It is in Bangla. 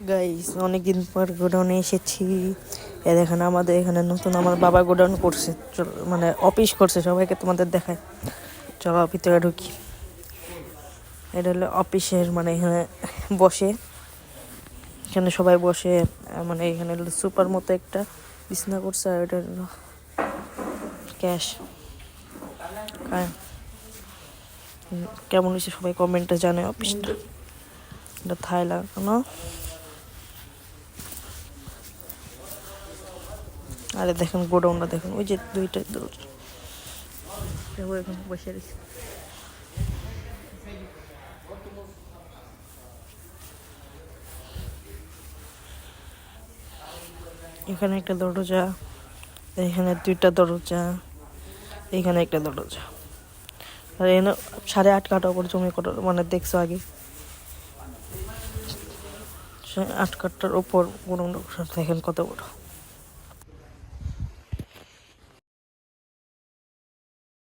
গাইস অনেকদিন পর গোডাউনে এসেছি। এ দেখেন আমাদের এখানে নতুন আমার বাবা গোডাউন করছে, মানে অফিস করছে। সবাইকে তোমাদের দেখায়, চলো ভিতরে ঢুকি। এটা হলো অফিসের, মানে এখানে বসে, এখানে সবাই বসে। মানে এখানে হলো সুপার মতো একটা বিছনা করছে, আর এটা হলো ক্যাশ। কেমন হয়েছে সবাই কমেন্টে জানে। অফিসটা এটা থাই লাগানো। আরে দেখেন গোডাউনটা দেখেন, ওই যে দুইটা দরজা এখন বসে রয়েছে। এখানে একটা দরজা, এখানে দুইটা দরজা, এখানে একটা দরজা। আর এখানে 8.5 কাঠা উপর জমি, মানে দেখছো আগে 8 কাঠার উপর দেখেন কত বড়।